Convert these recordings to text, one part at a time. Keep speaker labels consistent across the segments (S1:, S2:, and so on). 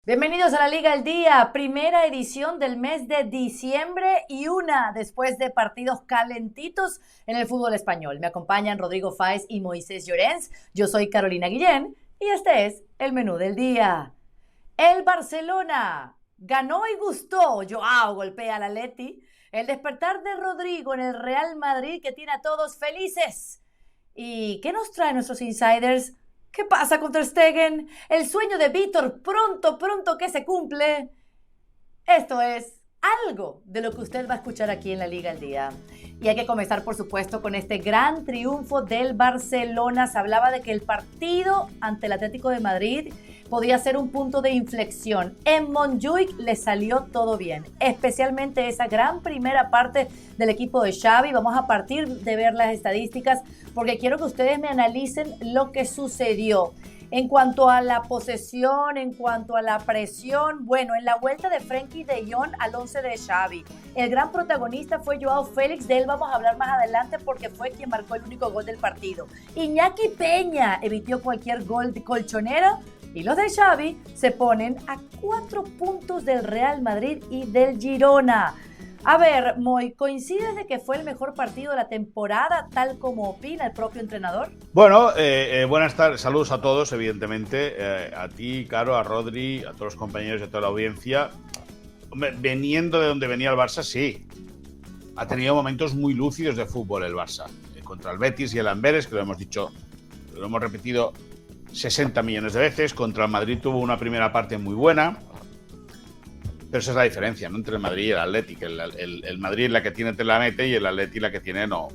S1: Bienvenidos a la Liga al Día, primera edición del mes de diciembre y una después de partidos calentitos en el fútbol español. Me acompañan Rodrigo Fáez y Moisés Llorens. Yo soy Carolina Guillén y este es el menú del día. El Barcelona ganó y gustó. Joao golpea al Atleti. El despertar de Rodrigo en el Real Madrid que tiene a todos felices. ¿Y qué nos traen nuestros insiders? ¿Qué pasa con Ter Stegen? El sueño de Vítor pronto que se cumple. Esto es algo de lo que usted va a escuchar aquí en la Liga al Día. Y hay que comenzar, por supuesto, con este gran triunfo del Barcelona. Se hablaba de que el partido ante el Atlético de Madrid podía ser un punto de inflexión. En Montjuic le salió todo bien, especialmente esa gran primera parte del equipo de Xavi. Vamos a partir de ver las estadísticas porque quiero que ustedes me analicen lo que sucedió. En cuanto a la posesión, en cuanto a la presión, bueno, en la vuelta de Frenkie de Jong al 11 de Xavi, el gran protagonista fue Joao Félix, de él vamos a hablar más adelante porque fue quien marcó el único gol del partido. Iñaki Peña evitó cualquier gol de colchonera y los de Xavi se ponen a 4 puntos del Real Madrid y del Girona. A ver, Moy, ¿coincides de que fue el mejor partido de la temporada, tal como opina el propio entrenador?
S2: Bueno, buenas tardes, saludos a todos, evidentemente, a ti, Caro, a Rodri, a todos los compañeros y a toda la audiencia. Veniendo de donde venía el Barça, sí, ha tenido momentos muy lúcidos de fútbol el Barça, contra el Betis y el Amberes, que lo hemos dicho, lo hemos repetido 60 millones de veces, contra el Madrid tuvo una primera parte muy buena. Pero esa es la diferencia, ¿no?, entre el Madrid y el Atleti. El Madrid la que tiene te la mete y el Atleti la que tiene no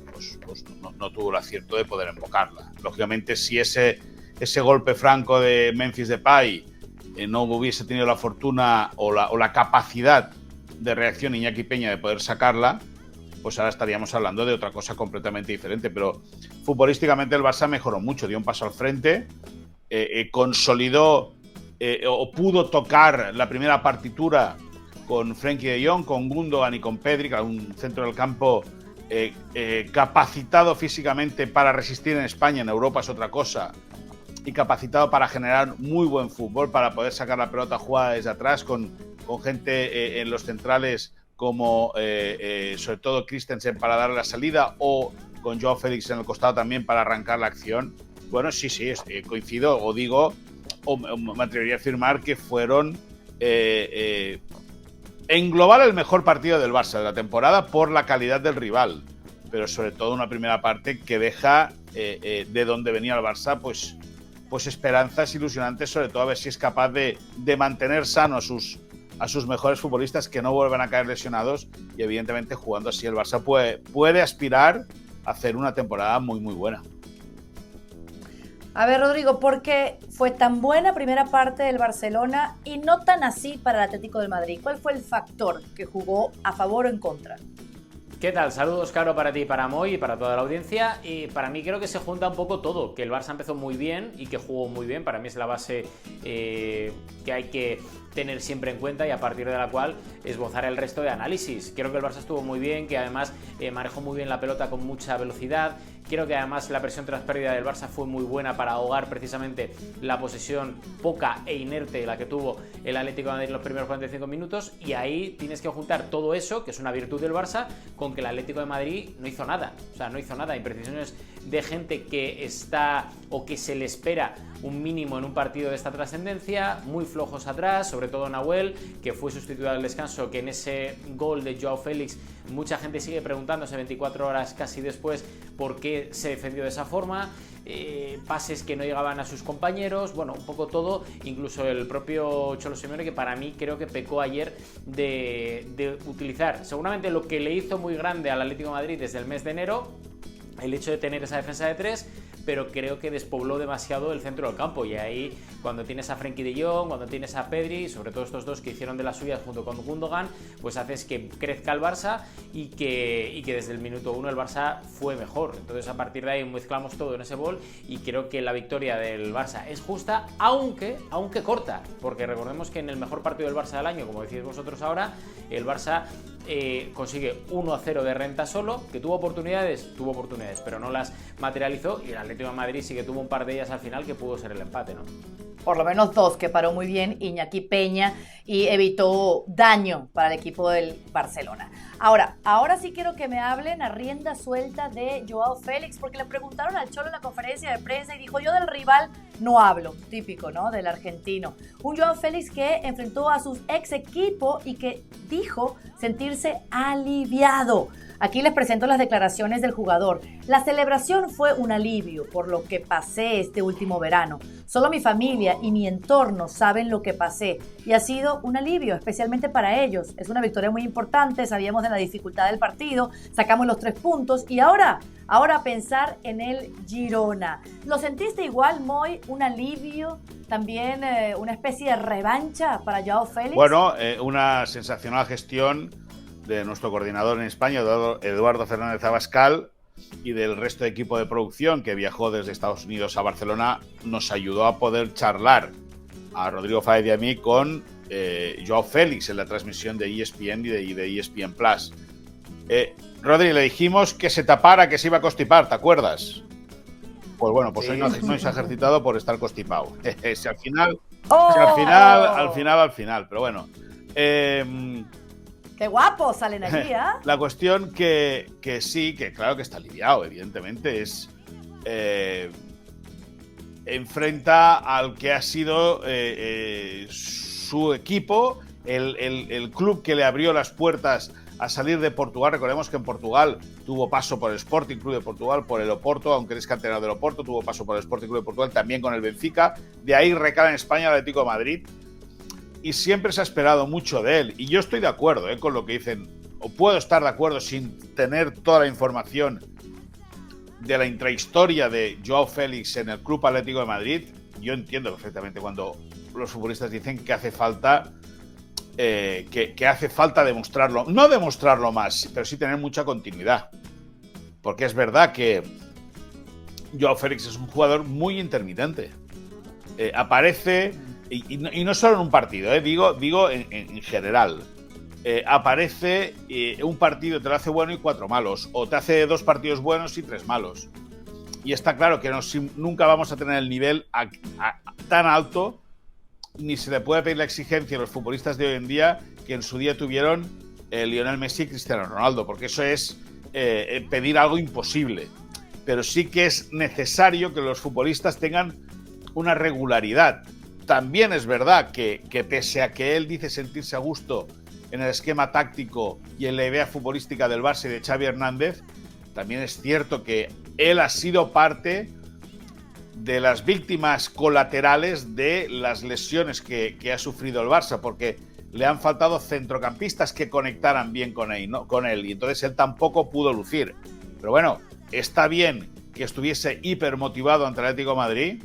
S2: tuvo el acierto de poder embocarla. Lógicamente, si ese golpe franco de Memphis Depay no hubiese tenido la fortuna o la capacidad de reacción Iñaki Peña de poder sacarla, pues ahora estaríamos hablando de otra cosa completamente diferente. Pero futbolísticamente el Barça mejoró mucho, dio un paso al frente, consolidó o pudo tocar la primera partitura con Frenkie de Jong, con Gundogan y con Pedri, que era un centro del campo capacitado físicamente para resistir en España. En Europa es otra cosa, y capacitado para generar muy buen fútbol, para poder sacar la pelota jugada desde atrás, con gente en los centrales como sobre todo Christensen para darle la salida, o con Joao Félix en el costado también para arrancar la acción. Bueno, sí, coincido, o digo, o me atrevería a afirmar que fueron en global el mejor partido del Barça de la temporada por la calidad del rival, pero sobre todo una primera parte que deja de donde venía el Barça pues esperanzas ilusionantes, sobre todo a ver si es capaz de mantener sanos a sus mejores futbolistas, que no vuelvan a caer lesionados, y evidentemente jugando así el Barça puede aspirar a hacer una temporada muy muy buena.
S1: A ver, Rodrigo, ¿por qué fue tan buena primera parte del Barcelona y no tan así para el Atlético de Madrid? ¿Cuál fue el factor que jugó a favor o en contra?
S3: ¿Qué tal? Saludos, Caro, para ti, para Moy y para toda la audiencia. Y para mí creo que se junta un poco todo, que el Barça empezó muy bien y que jugó muy bien. Para mí es la base que hay que tener siempre en cuenta y a partir de la cual esbozar el resto de análisis. Creo que el Barça estuvo muy bien, que además manejó muy bien la pelota con mucha velocidad. Creo que además la presión tras pérdida del Barça fue muy buena para ahogar precisamente la posesión poca e inerte la que tuvo el Atlético de Madrid en los primeros 45 minutos, y ahí tienes que juntar todo eso, que es una virtud del Barça, con que el Atlético de Madrid no hizo nada. O sea, no hizo nada. Imprecisiones de gente que está o que se le espera un mínimo en un partido de esta trascendencia, muy flojos atrás, sobre todo Nahuel, que fue sustituido al descanso, que en ese gol de Joao Félix mucha gente sigue preguntándose 24 horas casi después por qué se defendió de esa forma, pases que no llegaban a sus compañeros, bueno, un poco todo, incluso el propio Cholo Simeone, que para mí creo que pecó ayer de utilizar seguramente lo que le hizo muy grande al Atlético de Madrid desde el mes de enero, el hecho de tener esa defensa de 3, pero creo que despobló demasiado el centro del campo, y ahí cuando tienes a Frenkie de Jong, cuando tienes a Pedri, sobre todo estos dos que hicieron de las suyas junto con Gundogan, pues haces que crezca el Barça y que desde el minuto 1 el Barça fue mejor. Entonces a partir de ahí mezclamos todo en ese gol y creo que la victoria del Barça es justa, aunque corta, porque recordemos que en el mejor partido del Barça del año, como decís vosotros ahora, el Barça consigue 1-0 de renta solo, que tuvo oportunidades, pero no las materializó, y el Atlético de Madrid sí que tuvo un par de ellas al final que pudo ser el empate, ¿no?
S1: por lo menos 2 que paró muy bien, Iñaki Peña, y evitó daño para el equipo del Barcelona. Ahora sí quiero que me hablen a rienda suelta de Joao Félix, porque le preguntaron al Cholo en la conferencia de prensa y dijo, yo del rival no hablo, típico, ¿no? Del argentino. Un Joao Félix que enfrentó a su ex equipo y que dijo sentirse aliviado. Aquí les presento las declaraciones del jugador. La celebración fue un alivio por lo que pasé este último verano. Solo mi familia y mi entorno saben lo que pasé y ha sido un alivio, especialmente para ellos. Es una victoria muy importante, sabíamos de la dificultad del partido, sacamos los 3 puntos y ahora pensar en el Girona. ¿Lo sentiste igual, Moy? ¿Un alivio? ¿También una especie de revancha para Joao Félix?
S2: Bueno, una sensacional gestión de nuestro coordinador en España, Eduardo Fernández Abascal, y del resto de equipo de producción que viajó desde Estados Unidos a Barcelona, nos ayudó a poder charlar a Rodrigo Fáez y a mí con Joao Félix en la transmisión de ESPN y de ESPN Plus. Rodri, le dijimos que se tapara, que se iba a constipar, ¿te acuerdas? Pues bueno, pues hoy no se ha ejercitado por estar constipado. Si al final, al final, pero bueno.
S1: ¡Qué guapos salen aquí, ¿eh?
S2: La cuestión que sí, que claro que está aliviado, evidentemente, es enfrenta al que ha sido su equipo, el club que le abrió las puertas a salir de Portugal. Recordemos que en Portugal tuvo paso por el Sporting Club de Portugal, por el Oporto, aunque es canterano del Oporto, tuvo paso por el Sporting Club de Portugal, también con el Benfica. De ahí recala en España el Atlético de Madrid. Y siempre se ha esperado mucho de él. Y yo estoy de acuerdo con lo que dicen, o puedo estar de acuerdo sin tener toda la información de la intrahistoria de Joao Félix en el Club Atlético de Madrid. Yo entiendo perfectamente cuando los futbolistas dicen que hace falta que hace falta demostrarlo, no demostrarlo más, pero sí tener mucha continuidad. Porque es verdad que Joao Félix es un jugador muy intermitente. Aparece... Y no solo en un partido, digo en general. Aparece un partido, te lo hace bueno y 4 malos. O te hace 2 partidos buenos y 3 malos. Y está claro que nunca vamos a tener el nivel tan alto, ni se le puede pedir la exigencia a los futbolistas de hoy en día que en su día tuvieron Lionel Messi y Cristiano Ronaldo, porque eso es pedir algo imposible. Pero sí que es necesario que los futbolistas tengan una regularidad. También es verdad que pese a que él dice sentirse a gusto en el esquema táctico y en la idea futbolística del Barça y de Xavi Hernández, también es cierto que él ha sido parte de las víctimas colaterales de las lesiones que ha sufrido el Barça, porque le han faltado centrocampistas que conectaran bien con él, y entonces él tampoco pudo lucir. Pero bueno, está bien que estuviese hipermotivado ante el Atlético de Madrid,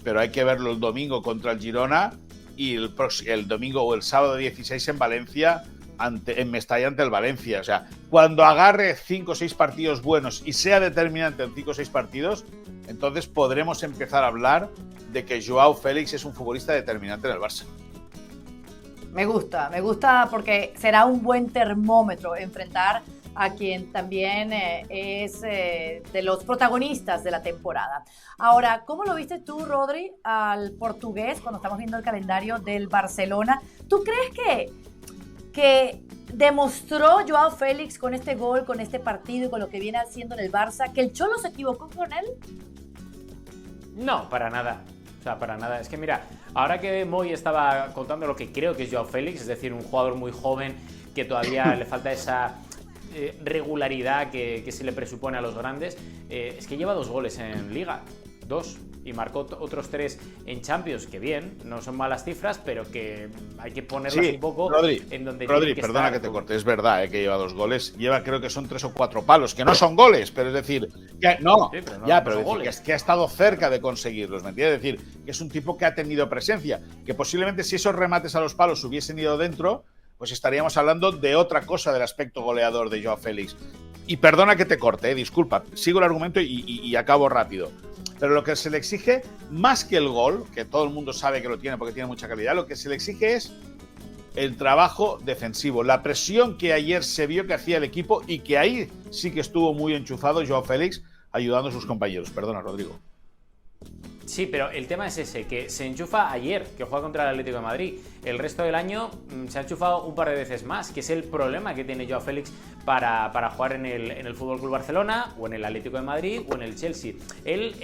S2: pero hay que verlo el domingo contra el Girona y el domingo o el sábado 16 en Valencia, en Mestalla ante el Valencia. O sea, cuando agarre 5 o 6 partidos buenos y sea determinante en 5 o 6 partidos, entonces podremos empezar a hablar de que Joao Félix es un futbolista determinante en el Barça.
S1: Me gusta porque será un buen termómetro enfrentar a quien también es de los protagonistas de la temporada. Ahora, ¿cómo lo viste tú, Rodri, al portugués cuando estamos viendo el calendario del Barcelona? ¿Tú crees que demostró Joao Félix con este gol, con este partido y con lo que viene haciendo en el Barça, que el Cholo se equivocó con él?
S3: No, para nada. O sea, para nada. Es que mira, ahora que Moy estaba contando lo que creo que es Joao Félix, es decir, un jugador muy joven que todavía le falta esa regularidad que se le presupone a los grandes, es que lleva 2 goles en Liga, 2, y marcó otros 3 en Champions, que bien, no son malas cifras, pero que hay que ponerlas un poco en donde
S2: Rodri, perdona que te corte, es verdad que lleva 2 goles, lleva creo que son 3 o 4 palos, que no son goles, pero es decir, que no, sí, pero decir, que ha estado cerca de conseguirlos, ¿me entiendes? Es decir, que es un tipo que ha tenido presencia, que posiblemente si esos remates a los palos hubiesen ido dentro, pues estaríamos hablando de otra cosa del aspecto goleador de Joao Félix. Y perdona que te corte, disculpa, sigo el argumento y acabo rápido. Pero lo que se le exige, más que el gol, que todo el mundo sabe que lo tiene porque tiene mucha calidad, lo que se le exige es el trabajo defensivo, la presión que ayer se vio que hacía el equipo y que ahí sí que estuvo muy enchufado Joao Félix ayudando a sus compañeros. Perdona, Rodrigo.
S3: Sí, pero el tema es ese, que se enchufa ayer, que juega contra el Atlético de Madrid. El resto del año se ha enchufado un par de veces más, que es el problema que tiene Joao Félix para jugar en el Fútbol Club Barcelona, o en el Atlético de Madrid, o en el Chelsea. Él,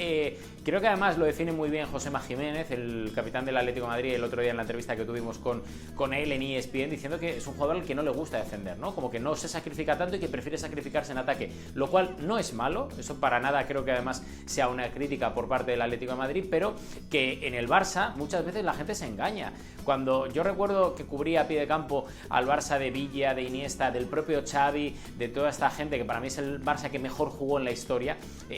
S3: creo que además lo define muy bien Josema Jiménez, el capitán del Atlético de Madrid, el otro día en la entrevista que tuvimos con él en ESPN, diciendo que es un jugador al que no le gusta defender, ¿no? Como que no se sacrifica tanto y que prefiere sacrificarse en ataque, lo cual no es malo, eso para nada creo que además sea una crítica por parte del Atlético de Madrid, pero que en el Barça muchas veces la gente se engaña. Cuando yo recuerdo que cubría a pie de campo al Barça de Villa, de Iniesta, del propio Xavi, de toda esta gente que para mí es el Barça que mejor jugó en la historia,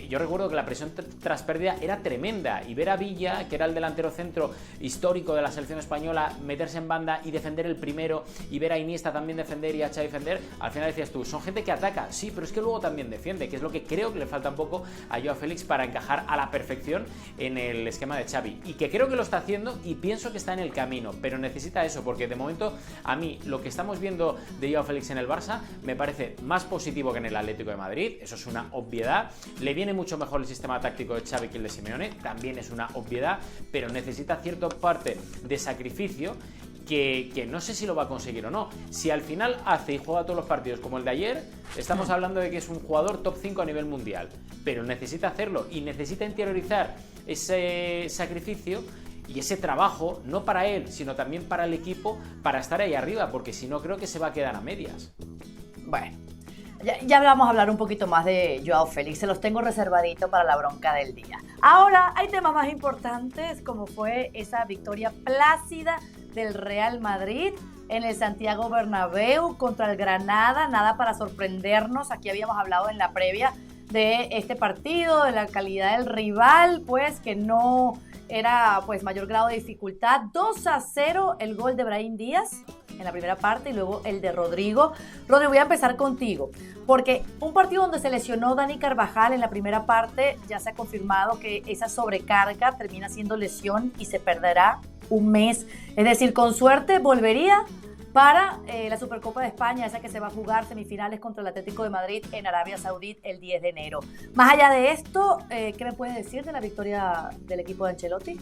S3: yo recuerdo que la presión tras pérdida era tremenda, y ver a Villa, que era el delantero centro histórico de la selección española, meterse en banda y defender el primero, y ver a Iniesta también defender y a Xavi defender, al final decías tú, son gente que ataca, sí, pero es que luego también defiende, que es lo que creo que le falta un poco a Joao Félix para encajar a la perfección en el esquema de Xavi, y que creo que lo está haciendo y pienso que está en el camino, pero necesita eso, porque de momento a mí lo que estamos viendo de Joao Félix en el Barça me parece más positivo que en el Atlético de Madrid, eso es una obviedad. Le viene mucho mejor el sistema táctico de Xavi que el de Simeone, también es una obviedad, pero necesita cierta parte de sacrificio que no sé si lo va a conseguir o no. Si al final hace y juega todos los partidos como el de ayer, estamos hablando de que es un jugador top 5 a nivel mundial, pero necesita hacerlo y necesita interiorizar ese sacrificio y ese trabajo, no para él, sino también para el equipo, para estar ahí arriba, porque si no creo que se va a quedar a medias.
S1: Bueno, ya vamos a hablar un poquito más de Joao Félix, se los tengo reservadito para la bronca del día. Ahora hay temas más importantes, como fue esa victoria plácida del Real Madrid en el Santiago Bernabéu contra el Granada. Nada para sorprendernos, aquí habíamos hablado en la previa de este partido, de la calidad del rival, pues que no era pues mayor grado de dificultad. 2-0 el gol de Brahim Díaz en la primera parte y luego el de Rodrigo. Rodrigo, voy a empezar contigo, porque un partido donde se lesionó Dani Carvajal en la primera parte, ya se ha confirmado que esa sobrecarga termina siendo lesión y se perderá un mes. Es decir, con suerte volvería para la Supercopa de España, esa que se va a jugar semifinales contra el Atlético de Madrid en Arabia Saudita el 10 de enero. Más allá de esto, ¿qué me puedes decir de la victoria del equipo de Ancelotti?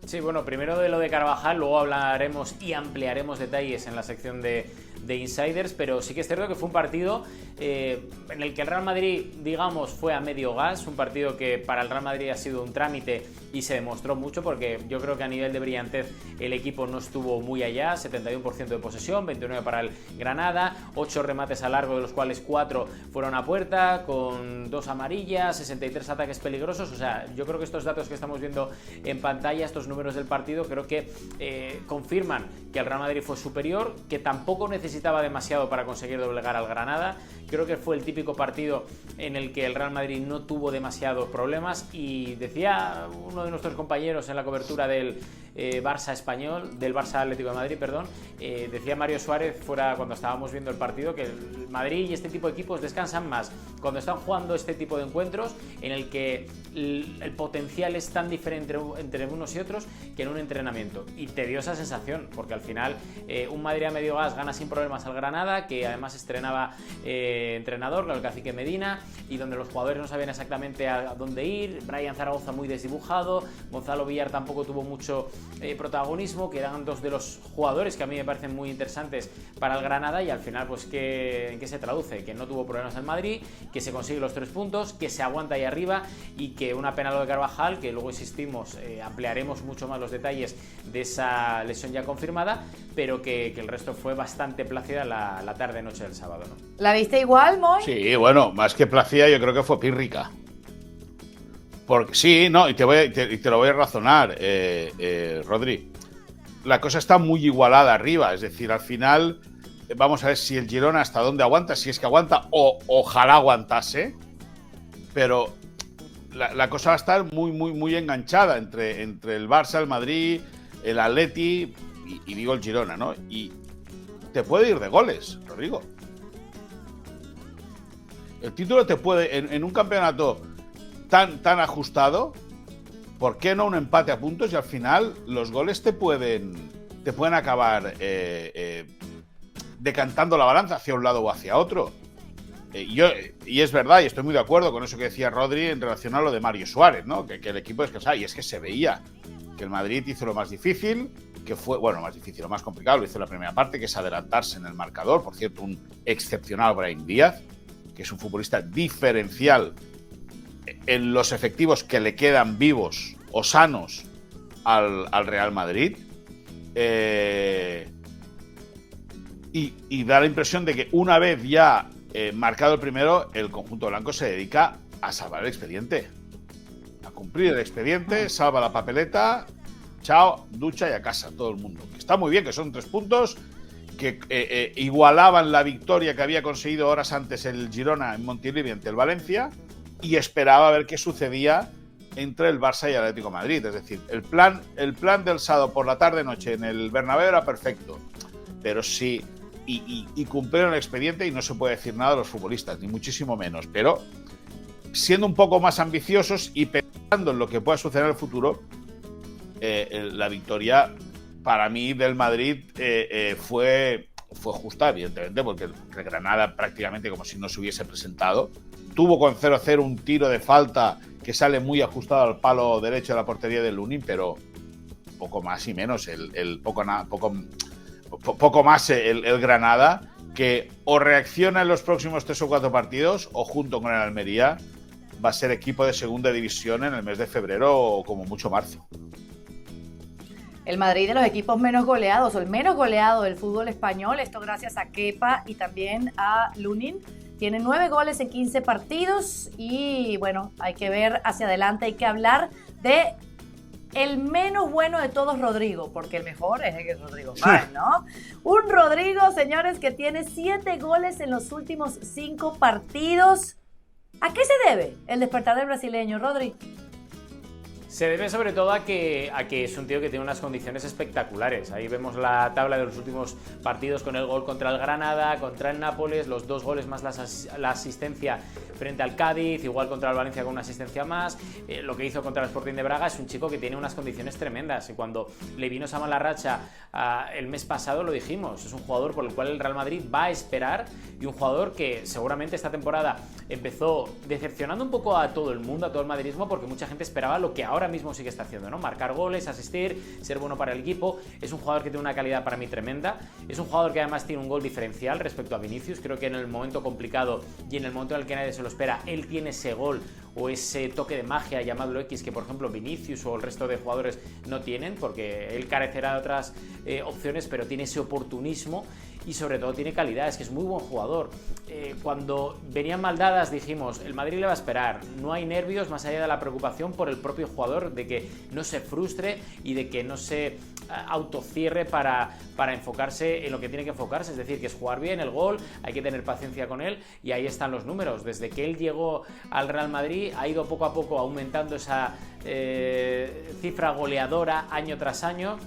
S3: Sí, bueno, primero de lo de Carvajal, luego hablaremos y ampliaremos detalles en la sección de Insiders, pero sí que es cierto que fue un partido en el que el Real Madrid, digamos, fue a medio gas, un partido que para el Real Madrid ha sido un trámite y se demostró mucho, porque yo creo que a nivel de brillantez el equipo no estuvo muy allá, 71% de posesión, 29% para el Granada, 8 remates a largo, de los cuales 4 fueron a puerta, con 2 amarillas, 63 ataques peligrosos. O sea, yo creo que estos datos que estamos viendo en pantalla, estos números del partido, creo que confirman que el Real Madrid fue superior, que tampoco necesitaba demasiado para conseguir doblegar al Granada. Creo que fue el típico partido en el que el Real Madrid no tuvo demasiados problemas, y decía uno de nuestros compañeros en la cobertura del Barça español, del Barça Atlético de Madrid, perdón, decía Mario Suárez fuera cuando estábamos viendo el partido que el Madrid y este tipo de equipos descansan más cuando están jugando este tipo de encuentros en el que el potencial es tan diferente entre unos y otros que en un entrenamiento, y te dio esa sensación, porque al final un Madrid a medio gas gana sin problemas al Granada, que además estrenaba entrenador, el cacique Medina, y donde los jugadores no sabían exactamente a dónde ir. Brian Zaragoza muy desdibujado, Gonzalo Villar tampoco tuvo mucho protagonismo, que eran dos de los jugadores que a mí me parecen muy interesantes para el Granada, y al final pues ¿en qué se traduce? Que no tuvo problemas el Madrid, que se consigue los 3 puntos, que se aguanta ahí arriba, y que una pena lo de Carvajal, que luego insistimos, ampliaremos mucho más los detalles de esa lesión ya confirmada, pero que el resto fue bastante plácida la tarde-noche del sábado, ¿no?
S1: ¿La viste igual, Moy?
S2: Sí, bueno, más que plácida, yo creo que fue pírrica. Porque sí, no, y te lo voy a razonar, Rodri. La cosa está muy igualada arriba, es decir, al final vamos a ver si el Girona hasta dónde aguanta, si es que aguanta, o ojalá aguantase, pero la cosa va a estar muy, muy, muy enganchada entre el Barça, el Madrid, el Atleti y digo el Girona, ¿no? Y te puede ir de goles, Rodrigo. El título te puede, en un campeonato tan ajustado, ¿por qué no un empate a puntos? Y al final los goles te pueden acabar decantando la balanza hacia un lado o hacia otro. y es verdad, y estoy muy de acuerdo con eso que decía Rodri en relación a lo de Mario Suárez, ¿no? Que el equipo descansaba, y es que se veía que el Madrid hizo lo más difícil, que fue, bueno, más difícil, lo más complicado, lo hizo en la primera parte, que es adelantarse en el marcador. Por cierto, un excepcional Brahim Díaz, que es un futbolista diferencial en los efectivos que le quedan vivos o sanos al Real Madrid. Y da la impresión de que una vez ya marcado el primero, el conjunto blanco se dedica a salvar el expediente. A cumplir el expediente, salva la papeleta, chao, ducha y a casa, todo el mundo. Está muy bien, que son 3 puntos, que igualaban la victoria que había conseguido horas antes el Girona en Montilivi ante el Valencia, y esperaba a ver qué sucedía entre el Barça y el Atlético de Madrid. Es decir, el plan del sábado por la tarde-noche en el Bernabéu era perfecto, pero sí, y cumplieron el expediente, y no se puede decir nada de los futbolistas, ni muchísimo menos, pero siendo un poco más ambiciosos y pensando en lo que pueda suceder en el futuro, la victoria para mí del Madrid fue justa, evidentemente, porque el Granada prácticamente como si no se hubiese presentado. Tuvo con 0-0 un tiro de falta que sale muy ajustado al palo derecho de la portería del Lunin, pero poco más y menos, poco más el Granada, que o reacciona en los próximos 3 o 4 partidos, o junto con el Almería va a ser equipo de segunda división en el mes de febrero o como mucho marzo.
S1: El Madrid de los equipos menos goleados, o el menos goleado del fútbol español, esto gracias a Kepa y también a Lunin. Tiene 9 goles en 15 partidos y bueno, hay que ver hacia adelante, hay que hablar de el menos bueno de todos, Rodrigo, porque el mejor es el que es Rodrigo Fáez, ¿no? Un Rodrigo, señores, que tiene 7 goles en los últimos 5 partidos. ¿A qué se debe el despertar del brasileño, Rodri?
S3: Se debe sobre todo a que es un tío que tiene unas condiciones espectaculares. Ahí vemos la tabla de los últimos partidos con el gol contra el Granada, contra el Nápoles, los 2 goles más la asistencia frente al Cádiz, igual contra el Valencia con una asistencia más. Lo que hizo contra el Sporting de Braga es un chico que tiene unas condiciones tremendas. Y cuando le vino esa mala racha el mes pasado lo dijimos, es un jugador por el cual el Real Madrid va a esperar, y un jugador que seguramente esta temporada empezó decepcionando un poco a todo el mundo, a todo el madridismo, porque mucha gente esperaba lo que ahora mismo sí que está haciendo, ¿no? Marcar goles, asistir, ser bueno para el equipo. Es un jugador que tiene una calidad para mí tremenda. Es un jugador que además tiene un gol diferencial respecto a Vinicius. Creo que en el momento complicado y en el momento en el que nadie se lo espera, él tiene ese gol o ese toque de magia, llamadlo X, que por ejemplo Vinicius o el resto de jugadores no tienen, porque él carecerá de otras opciones, pero tiene ese oportunismo y sobre todo tiene calidad. Es que es muy buen jugador. Cuando venían mal dadas dijimos, el Madrid le va a esperar, no hay nervios más allá de la preocupación por el propio jugador, de que no se frustre y de que no se autocierre para enfocarse en lo que tiene que enfocarse, es decir, que es jugar bien el gol, hay que tener paciencia con él, y ahí están los números. Desde que él llegó al Real Madrid ha ido poco a poco aumentando esa cifra goleadora año tras año.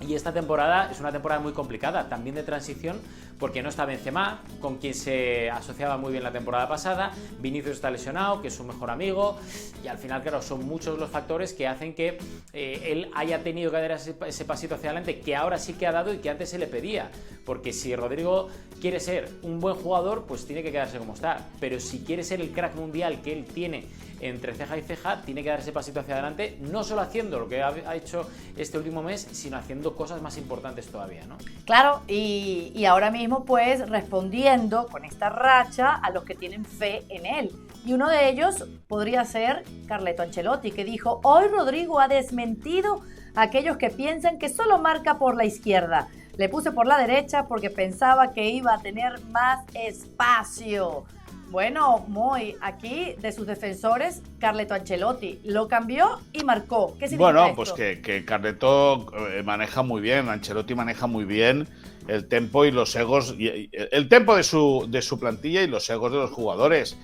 S3: Y esta temporada es una temporada muy complicada, también de transición, porque no está Benzema, con quien se asociaba muy bien la temporada pasada. Vinicius está lesionado, que es su mejor amigo, y al final, claro, son muchos los factores que hacen que él haya tenido que dar ese pasito hacia adelante, que ahora sí que ha dado y que antes se le pedía. Porque si Rodrigo quiere ser un buen jugador, pues tiene que quedarse como está. Pero si quiere ser el crack mundial que él tiene entre ceja y ceja, tiene que dar ese pasito hacia adelante, no solo haciendo lo que ha hecho este último mes, sino haciendo cosas más importantes todavía, ¿no?
S1: Claro, y ahora mismo pues respondiendo con esta racha a los que tienen fe en él. Y uno de ellos podría ser Carleto Ancelotti, que dijo: hoy Rodrigo ha desmentido a aquellos que piensan que solo marca por la izquierda. Le puse por la derecha porque pensaba que iba a tener más espacio. Bueno, Moy, aquí de sus defensores, Carleto Ancelotti lo cambió y marcó. ¿Qué significa esto?
S2: Pues que Carleto maneja muy bien, Ancelotti maneja muy bien el tempo y los egos, el tempo de su plantilla y los egos de los jugadores.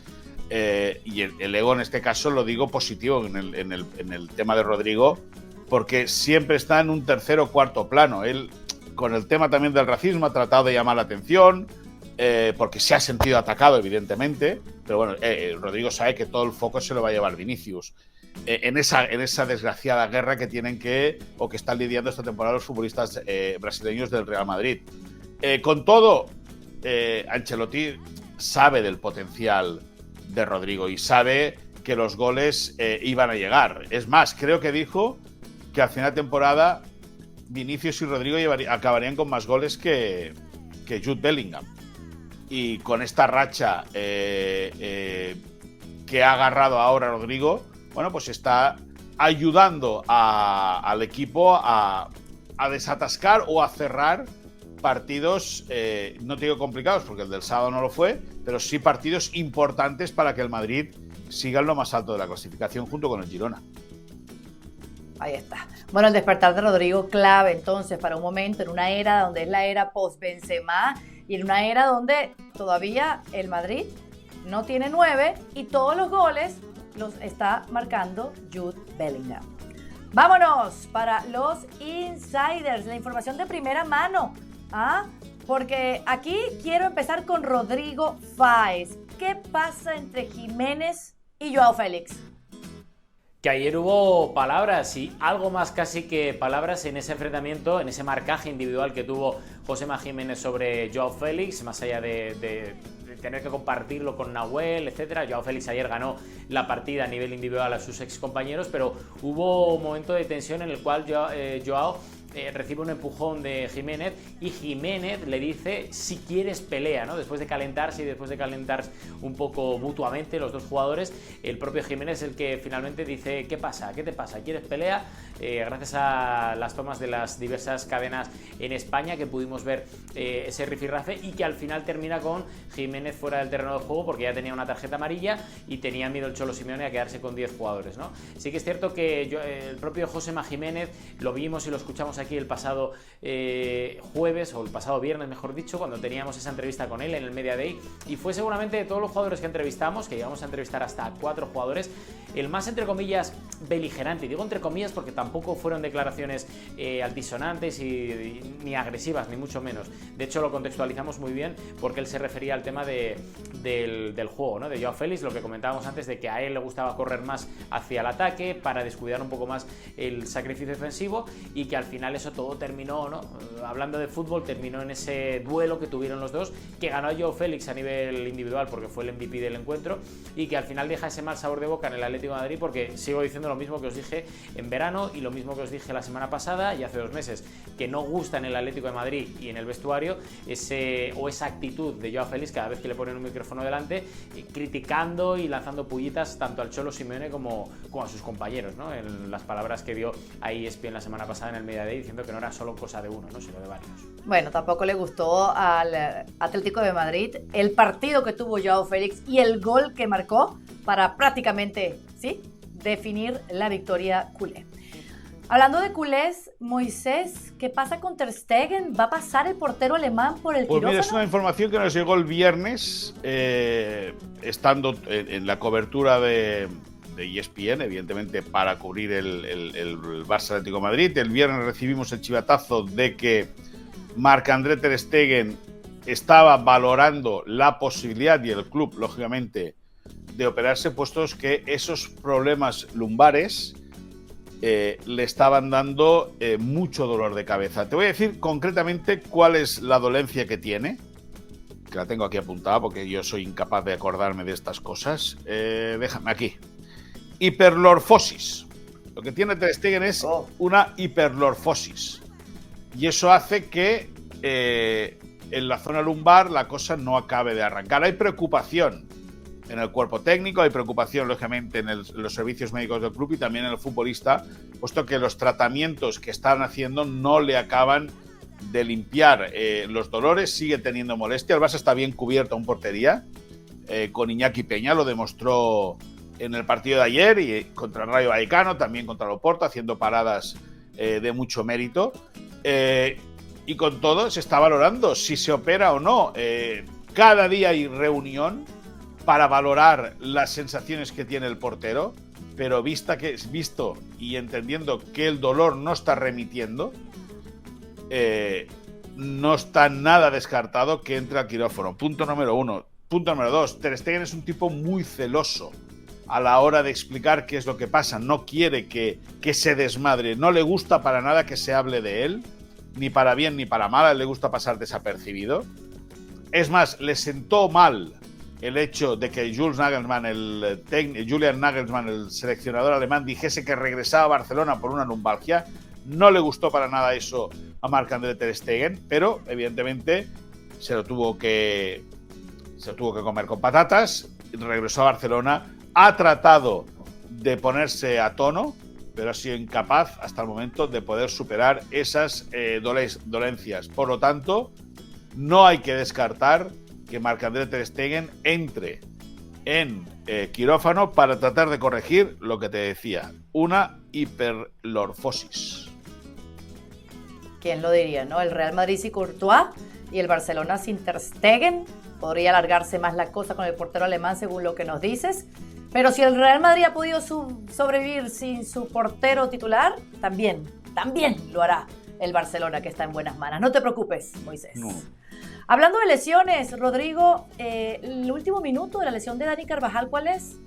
S2: Y el ego en este caso lo digo positivo en el tema de Rodrigo, porque siempre está en un tercer o cuarto plano. Él, con el tema también del racismo, ha tratado de llamar la atención, porque se ha sentido atacado, evidentemente, pero bueno, Rodrigo sabe que todo el foco se lo va a llevar Vinicius. En esa desgraciada guerra que tienen que están lidiando esta temporada los futbolistas brasileños del Real Madrid. Con todo, Ancelotti sabe del potencial de Rodrigo y sabe que los goles iban a llegar. Es más, creo que dijo que al final de temporada Vinicius y Rodrigo acabarían con más goles que Jude Bellingham. Y con esta racha que ha agarrado ahora Rodrigo, bueno, pues está ayudando al equipo a desatascar o a cerrar partidos, no te digo complicados, porque el del sábado no lo fue, pero sí partidos importantes para que el Madrid siga en lo más alto de la clasificación junto con el Girona.
S1: Ahí está. Bueno, el despertar de Rodrigo clave entonces para un momento en una era donde es la era post-Benzema y en una era donde todavía el Madrid no tiene 9 y todos los goles los está marcando Jude Bellingham. Vámonos para los insiders, la información de primera mano. Porque aquí quiero empezar con Rodrigo Fáez. ¿Qué pasa entre Jiménez y Joao Félix?
S3: Que ayer hubo palabras y algo más casi que palabras en ese enfrentamiento, en ese marcaje individual que tuvo Josema Jiménez sobre Joao Félix, más allá de tener que compartirlo con Nahuel, etcétera. Joao Félix ayer ganó la partida a nivel individual a sus excompañeros, pero hubo un momento de tensión en el cual Joao recibe un empujón de Jiménez y Jiménez le dice si quieres pelea, ¿no? Después de calentarse y después de calentar un poco mutuamente los dos jugadores, el propio Jiménez es el que finalmente dice ¿qué pasa? ¿Qué te pasa? ¿Quieres pelea? Gracias a las tomas de las diversas cadenas en España que pudimos ver ese rifirrafe y que al final termina con Jiménez fuera del terreno de juego porque ya tenía una tarjeta amarilla y tenía miedo el Cholo Simeone a quedarse con 10 jugadores, ¿no? Sí que es cierto que el propio Josema Jiménez lo vimos y lo escuchamos aquí el pasado jueves o el pasado viernes, mejor dicho, cuando teníamos esa entrevista con él en el Media Day, y fue seguramente de todos los jugadores que entrevistamos, que llegamos a entrevistar hasta 4 jugadores, el más, entre comillas, beligerante. Y digo entre comillas porque tampoco fueron declaraciones altisonantes ni agresivas, ni mucho menos. De hecho, lo contextualizamos muy bien porque él se refería al tema del juego, ¿no? De Joao Félix, lo que comentábamos antes, de que a él le gustaba correr más hacia el ataque para descuidar un poco más el sacrificio defensivo, y que al final eso todo terminó, ¿no? Hablando de fútbol, terminó en ese duelo que tuvieron los dos, que ganó a Joao Félix a nivel individual porque fue el MVP del encuentro, y que al final deja ese mal sabor de boca en el Atlético de Madrid, porque sigo diciendo lo mismo que os dije en verano y lo mismo que os dije la semana pasada y hace 2 meses, que no gusta en el Atlético de Madrid y en el vestuario esa actitud de Joao Félix cada vez que le ponen un micrófono delante, criticando y lanzando pullitas tanto al Cholo Simeone como a sus compañeros, ¿no? En las palabras que dio a ESPN la semana pasada en el Media Day, diciendo que no era solo cosa de uno, ¿no? Sino de varios.
S1: Bueno, tampoco le gustó al Atlético de Madrid el partido que tuvo Joao Félix y el gol que marcó para prácticamente, ¿sí?, definir la victoria culé. Hablando de culés, Moisés, ¿qué pasa con Ter Stegen? ¿Va a pasar el portero alemán por el quirófano?
S2: Pues mira, es una información que nos llegó el viernes, estando en la cobertura de ESPN, evidentemente para cubrir el Barça Atlético de Madrid. El viernes recibimos el chivatazo de que Marc-André Ter Stegen estaba valorando la posibilidad, y el club, lógicamente, de operarse, puestos que esos problemas lumbares le estaban dando mucho dolor de cabeza. Te voy a decir concretamente cuál es la dolencia que tiene, que la tengo aquí apuntada porque yo soy incapaz de acordarme de estas cosas. Déjame aquí. Hiperlorfosis. Lo que tiene Ter Stegen es una hiperlorfosis. Y eso hace que en la zona lumbar la cosa no acabe de arrancar. Hay preocupación en el cuerpo técnico, hay preocupación, lógicamente, en los servicios médicos del club y también en el futbolista, puesto que los tratamientos que están haciendo no le acaban de limpiar los dolores, sigue teniendo molestia. El Barça está bien cubierto en portería, con Iñaki Peña, lo demostró en el partido de ayer y contra el Rayo Vallecano, también contra el Oporto, haciendo paradas de mucho mérito. Y con todo se está valorando si se opera o no. Cada día hay reunión para valorar las sensaciones que tiene el portero, pero visto y entendiendo que el dolor no está remitiendo, no está nada descartado que entre al quirófano. Punto número 1. Punto número 2. Ter Stegen es un tipo muy celoso a la hora de explicar qué es lo que pasa. No quiere que se desmadre. No le gusta para nada que se hable de él, ni para bien ni para mal. Le gusta pasar desapercibido. Es más, le sentó mal el hecho de que Julian Nagelsmann, el seleccionador alemán, dijese que regresaba a Barcelona por una lumbalgia. No le gustó para nada eso a Marc-André ter Stegen, pero evidentemente se lo tuvo que comer con patatas. Regresó a Barcelona, ha tratado de ponerse a tono, pero ha sido incapaz hasta el momento de poder superar esas dolencias. Por lo tanto, no hay que descartar que Marc-André ter Stegen entre en quirófano para tratar de corregir lo que te decía, una hiperlorfosis.
S1: ¿Quién lo diría, no? El Real Madrid sin Courtois y el Barcelona sin ter Stegen. Podría alargarse más la cosa con el portero alemán, según lo que nos dices. Pero si el Real Madrid ha podido sobrevivir sin su portero titular, también lo hará el Barcelona, que está en buenas manos. No te preocupes, Moisés.
S2: No.
S1: Hablando de lesiones, Rodrigo, el último minuto de la lesión de Dani Carvajal, ¿cuál es?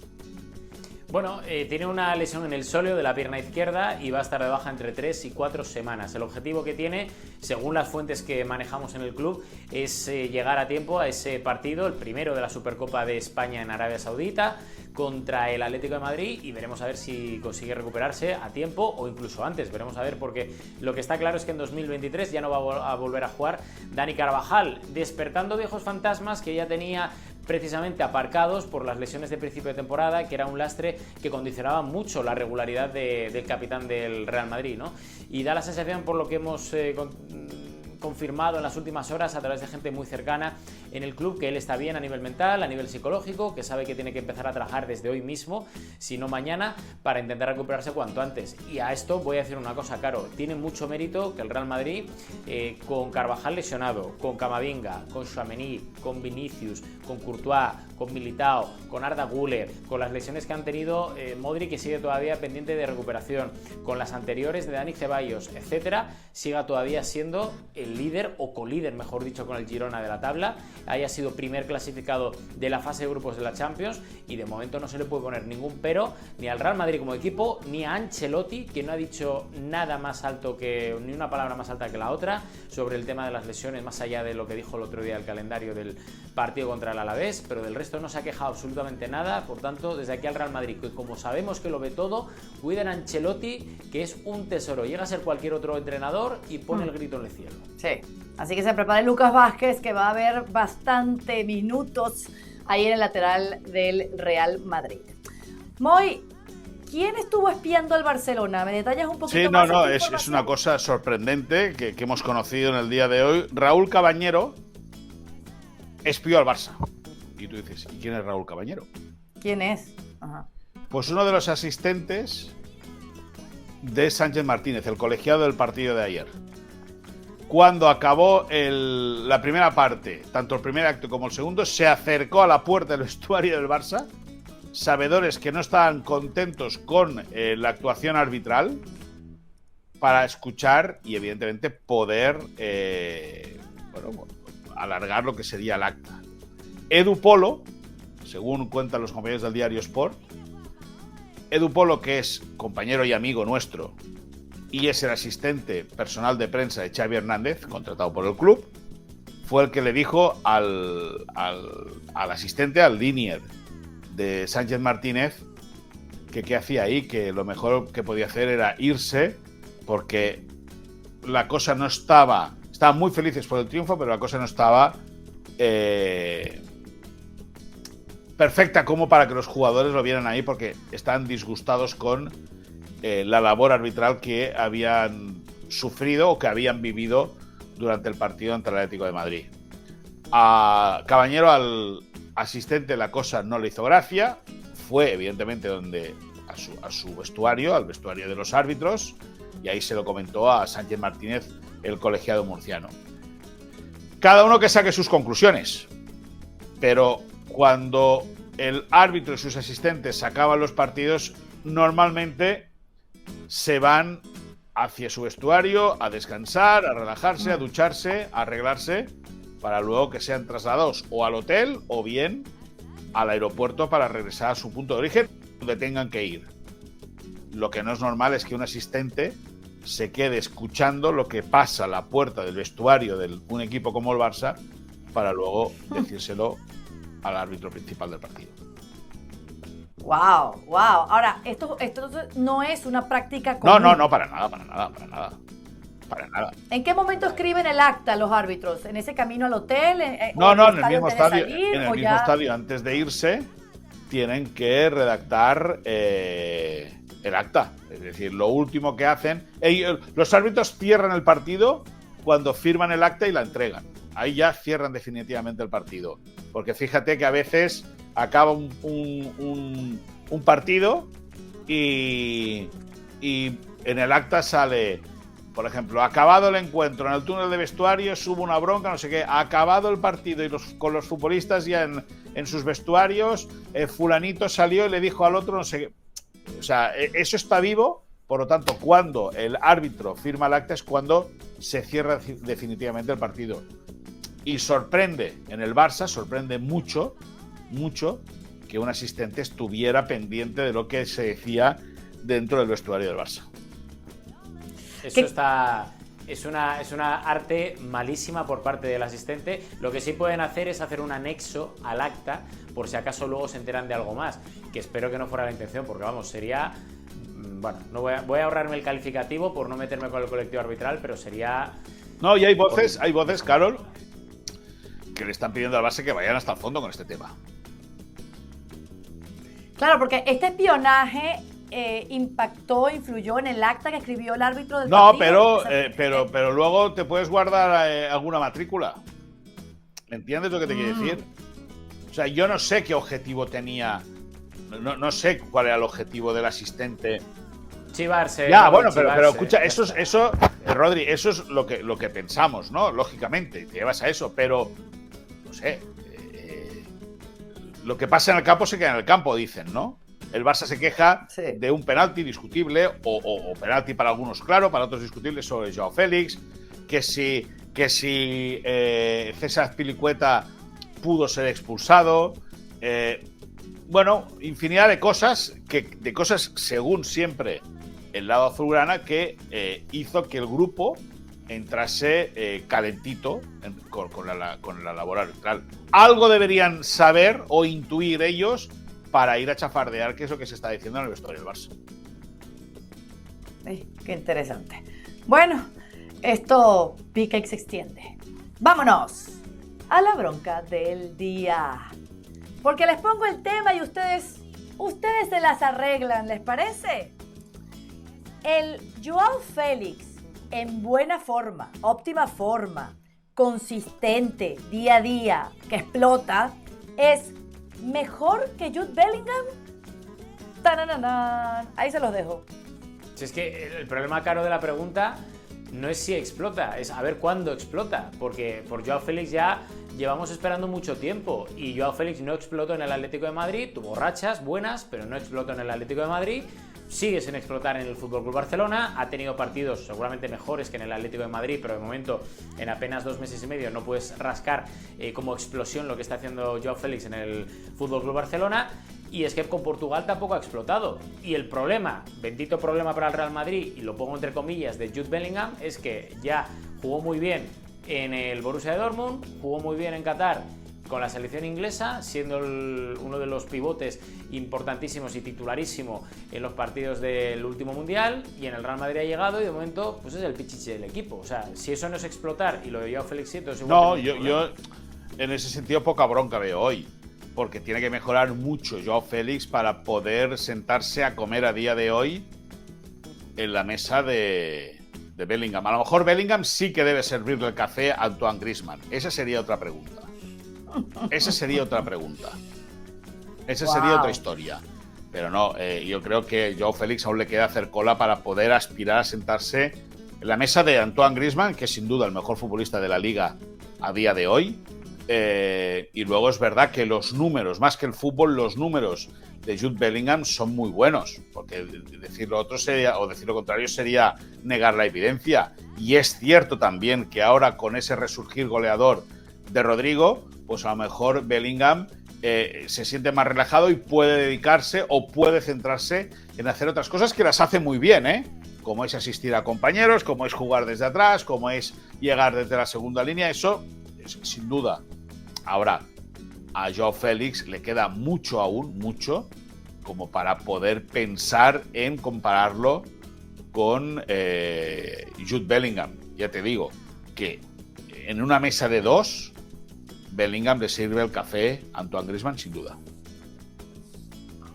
S3: Bueno, tiene una lesión en el sóleo de la pierna izquierda y va a estar de baja entre 3 y 4 semanas. El objetivo que tiene, según las fuentes que manejamos en el club, es llegar a tiempo a ese partido, el primero de la Supercopa de España en Arabia Saudita, contra el Atlético de Madrid, y veremos a ver si consigue recuperarse a tiempo o incluso antes. Veremos a ver, porque lo que está claro es que en 2023 ya no va a volver a jugar Dani Carvajal, despertando viejos fantasmas que ya tenía precisamente aparcados por las lesiones de principio de temporada, que era un lastre que condicionaba mucho la regularidad del capitán del Real Madrid, ¿no? Y da la sensación, por lo que hemos confirmado en las últimas horas a través de gente muy cercana en el club, que él está bien a nivel mental, a nivel psicológico, que sabe que tiene que empezar a trabajar desde hoy mismo, si no mañana, para intentar recuperarse cuanto antes. Y a esto voy a decir una cosa, Caro, tiene mucho mérito que el Real Madrid, con Carvajal lesionado, con Camavinga, con Tchouaméni, con Vinicius, con Courtois, con Militao, con Arda Güler, con las lesiones que han tenido Modric, que sigue todavía pendiente de recuperación, con las anteriores de Dani Ceballos, etcétera, siga todavía siendo el líder o colíder, mejor dicho, con el Girona de la tabla, haya sido primer clasificado de la fase de grupos de la Champions, y de momento no se le puede poner ningún pero ni al Real Madrid como equipo, ni a Ancelotti, que no ha dicho nada más alto ni una palabra más alta que la otra sobre el tema de las lesiones, más allá de lo que dijo el otro día el calendario del partido contra el Alavés, pero del resto no se ha quejado absolutamente nada. Por tanto, desde aquí al Real Madrid, que como sabemos que lo ve todo, cuiden a Ancelotti, que es un tesoro, llega a ser cualquier otro entrenador y pone el grito en el cielo.
S1: Sí, así que se prepare Lucas Vázquez, que va a haber bastante minutos ahí en el lateral del Real Madrid. Moy, ¿quién estuvo espiando al Barcelona? ¿Me detallas un poquito más?
S2: Sí, es una cosa sorprendente que hemos conocido en el día de hoy. Raúl Cabañero espió al Barça. Y tú dices, ¿y quién es Raúl Cabañero?
S1: ¿Quién es? Ajá.
S2: Pues uno de los asistentes de Sánchez Martínez, el colegiado del partido de ayer. Cuando acabó la primera parte, tanto el primer acto como el segundo, se acercó a la puerta del vestuario del Barça, sabedores que no estaban contentos con la actuación arbitral, para escuchar y evidentemente poder alargar lo que sería el acta. Edu Polo, según cuentan los compañeros del diario Sport, Edu Polo, que es compañero y amigo nuestro y es el asistente personal de prensa de Xavi Hernández, contratado por el club, fue el que le dijo al asistente, al linier de Sánchez Martínez, que qué hacía ahí, que lo mejor que podía hacer era irse, porque la cosa no estaba... Estaban muy felices por el triunfo, pero la cosa no estaba perfecta como para que los jugadores lo vieran ahí, porque están disgustados con la labor arbitral que habían sufrido o que habían vivido durante el partido ante el Atlético de Madrid. A Cabañero, al asistente, la cosa no le hizo gracia. Fue evidentemente a su vestuario, al vestuario de los árbitros, y ahí se lo comentó a Sánchez Martínez, el colegiado murciano. Cada uno que saque sus conclusiones, pero cuando el árbitro y sus asistentes sacaban los partidos, normalmente se van hacia su vestuario a descansar, a relajarse, a ducharse, a arreglarse, para luego que sean trasladados o al hotel o bien al aeropuerto para regresar a su punto de origen, donde tengan que ir. Lo que no es normal es que un asistente se quede escuchando lo que pasa a la puerta del vestuario de un equipo como el Barça para luego decírselo al árbitro principal del partido.
S1: Wow, wow. Ahora, esto no es una práctica
S2: No,
S1: común.
S2: no, para nada.
S1: ¿En qué momento escriben el acta los árbitros? ¿En ese camino al hotel?
S2: No,
S1: ¿O
S2: en el mismo
S1: antes de
S2: estadio,
S1: salir,
S2: en el
S1: o
S2: mismo
S1: ya?
S2: estadio, antes de irse, tienen que redactar el acta. Es decir, lo último que hacen. Los árbitros cierran el partido cuando firman el acta y la entregan. Ahí ya cierran definitivamente el partido. Porque fíjate que a veces acaba un partido y en el acta sale, por ejemplo, acabado el encuentro, en el túnel de vestuarios hubo una bronca, no sé qué, acabado el partido y con los futbolistas ya en sus vestuarios, fulanito salió y le dijo al otro no sé qué. O sea, eso está vivo, por lo tanto, cuando el árbitro firma el acta es cuando se cierra definitivamente el partido. Y sorprende, en el Barça, sorprende mucho que un asistente estuviera pendiente de lo que se decía dentro del vestuario del Barça.
S3: Eso es una arte malísima por parte del asistente. Lo que sí pueden hacer es hacer un anexo al acta por si acaso luego se enteran de algo más, que espero que no fuera la intención, porque vamos, sería... Bueno, no voy a ahorrarme el calificativo por no meterme con el colectivo arbitral, pero sería...
S2: No, y hay voces, Carol, que le están pidiendo al Barça que vayan hasta el fondo con este tema.
S1: Claro, porque este espionaje influyó en el acta que escribió el árbitro del
S2: No,
S1: partido.
S2: pero luego te puedes guardar alguna matrícula. ¿Entiendes lo que te quiero decir? O sea, yo no sé qué objetivo tenía. No sé cuál era el objetivo del asistente.
S3: Chivarse.
S2: Ya,
S3: no,
S2: bueno,
S3: chivarse.
S2: pero escucha, eso, Rodri, eso es lo que pensamos, ¿no? Lógicamente, te llevas a eso, pero no sé. Lo que pasa en el campo se queda en el campo, dicen, ¿no? El Barça se queja de un penalti discutible o penalti para algunos claro, para otros discutible sobre Joao Félix, que si César Azpilicueta pudo ser expulsado, bueno, infinidad de cosas según siempre el lado azulgrana que hizo que el grupo entrase calentito con la labor arbitral. Algo deberían saber o intuir ellos para ir a chafardear, que es lo que se está diciendo en el vestuario del Barça.
S1: Qué interesante. Bueno, esto pica y se extiende. Vámonos a la bronca del día. Porque les pongo el tema y ustedes se las arreglan, ¿les parece? El Joao Félix en buena forma, óptima forma, consistente, día a día, que explota, es mejor que Jude Bellingham. ¡Tananana! Ahí se los dejo.
S3: Si es que el problema, Caro, de la pregunta no es si explota, es a ver cuándo explota, porque por Joao Félix ya llevamos esperando mucho tiempo y Joao Félix no explotó en el Atlético de Madrid, tuvo rachas buenas, pero no explotó en el Atlético de Madrid, sigue sin explotar en el FC Barcelona, ha tenido partidos seguramente mejores que en el Atlético de Madrid, pero de momento en apenas 2 meses y medio no puedes rascar como explosión lo que está haciendo Joao Félix en el FC Barcelona. Y es que con Portugal tampoco ha explotado. Y el problema, bendito problema para el Real Madrid, y lo pongo entre comillas, de Jude Bellingham, es que ya jugó muy bien en el Borussia de Dortmund, jugó muy bien en Qatar con la selección inglesa, siendo uno de los pivotes importantísimos y titularísimo en los partidos del último Mundial, y en el Real Madrid ha llegado y de momento pues es el pichichi del equipo. O sea, si eso no es explotar y lo de Joao Félix es igual.
S2: No, yo en ese sentido poca bronca veo hoy, porque tiene que mejorar mucho Joao Félix para poder sentarse a comer a día de hoy en la mesa de Bellingham. A lo mejor Bellingham sí que debe servirle el café a Antoine Griezmann. Esa sería otra pregunta. Esa sería otra historia. Pero no, yo creo que Joao Félix aún le queda hacer cola para poder aspirar a sentarse en la mesa de Antoine Griezmann, que es sin duda el mejor futbolista de la liga a día de hoy. Y luego es verdad que los números, más que el fútbol, los números de Jude Bellingham son muy buenos, porque decir lo otro sería, o decir lo contrario sería negar la evidencia. Y es cierto también que ahora con ese resurgir goleador de Rodrigo, pues a lo mejor Bellingham se siente más relajado y puede dedicarse o puede centrarse en hacer otras cosas que las hace muy bien, como es asistir a compañeros, como es jugar desde atrás, como es llegar desde la segunda línea, eso es sin duda. Ahora, a Joao Félix le queda mucho aún, mucho, como para poder pensar en compararlo con Jude Bellingham. Ya te digo que en una mesa de dos, Bellingham le sirve el café a Antoine Griezmann sin duda.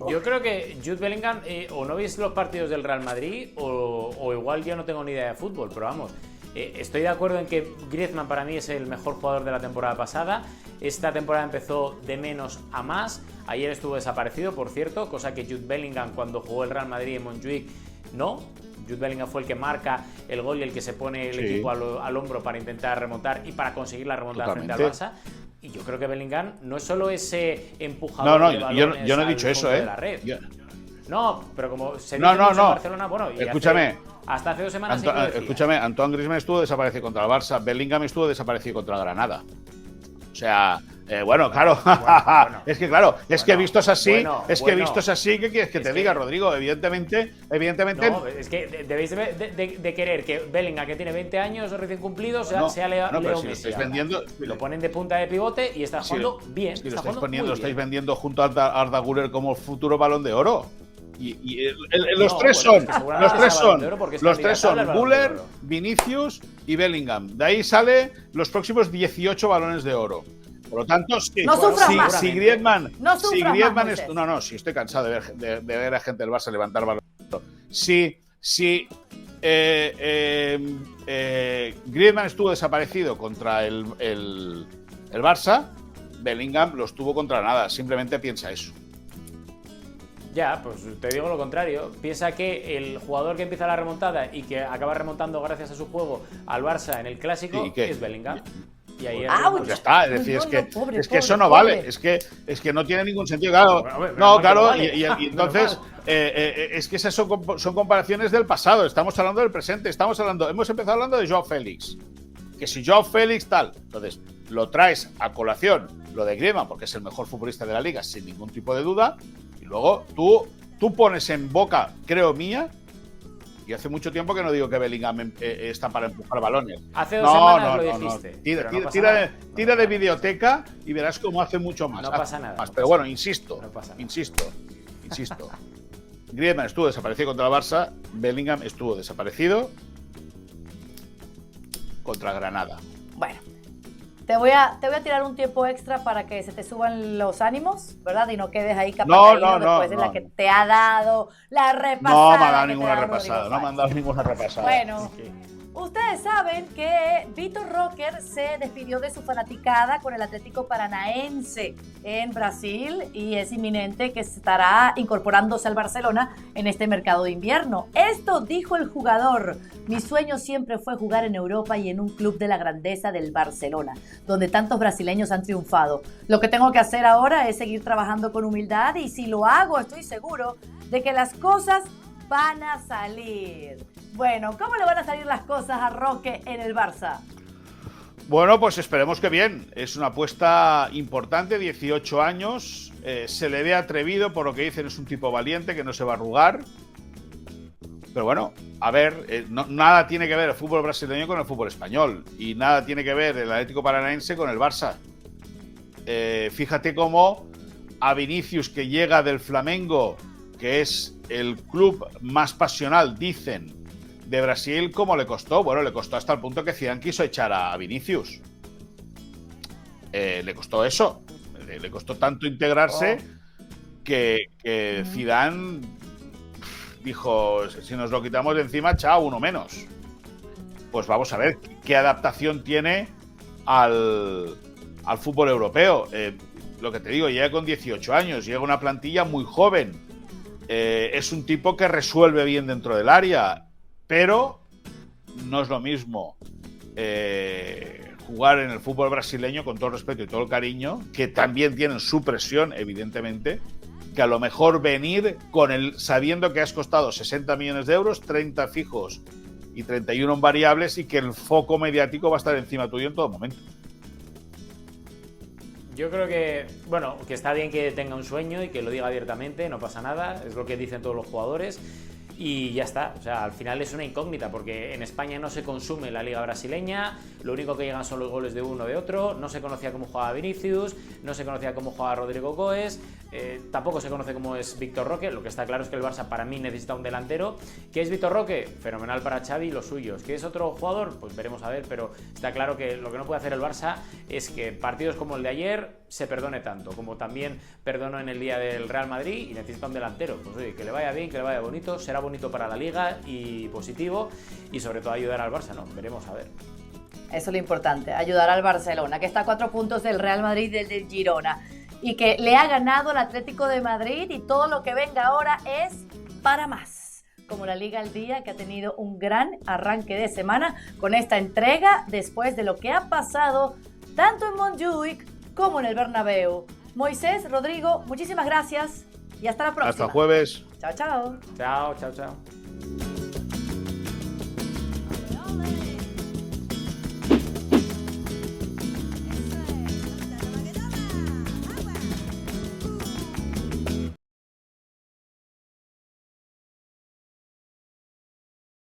S3: Yo creo que Jude Bellingham, o no veis los partidos del Real Madrid, o igual yo no tengo ni idea de fútbol, pero vamos, estoy de acuerdo en que Griezmann para mí es el mejor jugador de la temporada pasada. Esta temporada empezó de menos a más. Ayer estuvo desaparecido, por cierto, cosa que Jude Bellingham cuando jugó el Real Madrid en Montjuic no. Jude Bellingham fue el que marca el gol y el que se pone el equipo al hombro para intentar remontar y para conseguir la remontada frente al Barça. Y yo creo que Bellingham no es solo ese empujador de balones
S2: yo no he dicho eso,
S3: de la red. No, pero como se dice
S2: no,
S3: mucho en Barcelona, bueno, y
S2: escúchame.
S3: Hasta hace 2 semanas
S2: escúchame, Antoine Griezmann estuvo desaparecido contra el Barça, Bellingham estuvo desaparecido contra el Granada. O sea, bueno, claro. Bueno, es que claro, es que vistos así, vistos así, ¿qué quieres que te diga, Rodrigo? Evidentemente.
S3: No, es que debéis de querer que Bellingham, que tiene 20 años recién cumplidos, sea Leo Messi. Lo ponen de punta de pivote y está jugando bien.
S2: Es que lo estáis vendiendo junto a Arda Güler como futuro Balón de Oro. Y los tres son Güler, Vinicius y Bellingham. De ahí sale los próximos 18 balones de oro. Por lo tanto, si Griezmann, si estoy cansado de ver a gente del Barça levantar balones de oro. Si Griezmann estuvo desaparecido contra el Barça, Bellingham lo estuvo contra nada. Simplemente piensa eso.
S3: Ya, pues te digo lo contrario. Piensa que el jugador que empieza la remontada y que acaba remontando gracias a su juego al Barça en el Clásico es Bellingham. Y ahí
S2: pues ya está, es decir, es que eso no vale, es que no tiene ningún sentido, claro. Y entonces es que esas son comparaciones del pasado. Estamos hablando del presente, hemos empezado hablando de Joao Félix, que si Joao Félix tal, entonces lo traes a colación lo de Griezmann porque es el mejor futbolista de la liga sin ningún tipo de duda, y luego tú pones en boca, creo mía, y hace mucho tiempo que no digo que Bellingham está para empujar balones.
S3: Hace 2 semanas lo dijiste.
S2: Tira de videoteca y verás cómo hace mucho más.
S3: No pasa nada.
S2: Pero bueno, insisto. Griezmann estuvo desaparecido contra el Barça, Bellingham estuvo desaparecido contra Granada.
S1: Bueno, te voy a tirar un tiempo extra para que se te suban los ánimos, ¿verdad? Y no quedes ahí capaz después de la que te ha dado la repasada.
S2: No me ha dado ninguna repasada.
S1: Bueno, ustedes saben que Vitor Roque se despidió de su fanaticada con el Atlético Paranaense en Brasil y es inminente que estará incorporándose al Barcelona en este mercado de invierno. Esto dijo el jugador: mi sueño siempre fue jugar en Europa y en un club de la grandeza del Barcelona, donde tantos brasileños han triunfado. Lo que tengo que hacer ahora es seguir trabajando con humildad y si lo hago estoy seguro de que las cosas van a salir. Bueno, ¿cómo le van a salir las cosas a Roque en el Barça?
S2: Bueno, pues esperemos que bien. Es una apuesta importante, 18 años. Se le ve atrevido, por lo que dicen, es un tipo valiente que no se va a arrugar. Pero bueno, a ver, nada tiene que ver el fútbol brasileño con el fútbol español. Y nada tiene que ver el Atlético Paranaense con el Barça. Fíjate cómo a Vinicius, que llega del Flamengo, que es el club más pasional, dicen, de Brasil, ¿cómo le costó? Bueno, le costó hasta el punto que Zidane quiso echar a Vinicius. Le costó eso. Le costó tanto integrarse que Zidane dijo, si nos lo quitamos de encima, chao, uno menos. Pues vamos a ver qué adaptación tiene al fútbol europeo. Lo que te digo, llega con 18 años, llega una plantilla muy joven. Es un tipo que resuelve bien dentro del área, pero no es lo mismo jugar en el fútbol brasileño, con todo el respeto y todo el cariño, que también tienen su presión, evidentemente, que a lo mejor venir sabiendo que has costado 60 millones de euros, 30 fijos y 31 en variables, y que el foco mediático va a estar encima tuyo en todo momento.
S3: Yo creo que, bueno, que está bien que tenga un sueño y que lo diga abiertamente, no pasa nada, es lo que dicen todos los jugadores. y ya está. O sea, al final es una incógnita porque en España no se consume la liga brasileña, lo único que llegan son los goles de uno o de otro, no se conocía cómo jugaba Vinicius, no se conocía cómo jugaba Rodrigo Goes, tampoco se conoce cómo es Víctor Roque. Lo que está claro es que el Barça para mí necesita un delantero. ¿Qué es Víctor Roque? Fenomenal para Xavi y los suyos. ¿Qué es otro jugador? Pues veremos a ver, pero está claro que lo que no puede hacer el Barça es que partidos como el de ayer se perdone tanto, como también perdonó en el día del Real Madrid, y necesita un delantero. Pues oye, que le vaya bien, que le vaya bonito, será bonito para la liga y positivo, y sobre todo ayudar al Barça, ¿no? Veremos a ver.
S1: Eso es lo importante, ayudar al Barcelona, que está a 4 puntos del Real Madrid y del Girona, y que le ha ganado al Atlético de Madrid, y todo lo que venga ahora es para más. Como la Liga al Día, que ha tenido un gran arranque de semana con esta entrega después de lo que ha pasado tanto en Montjuic como en el Bernabéu. Moisés, Rodrigo, muchísimas gracias y hasta la próxima.
S2: Hasta jueves.
S1: Chao, chao.
S3: Chao, chao, chao.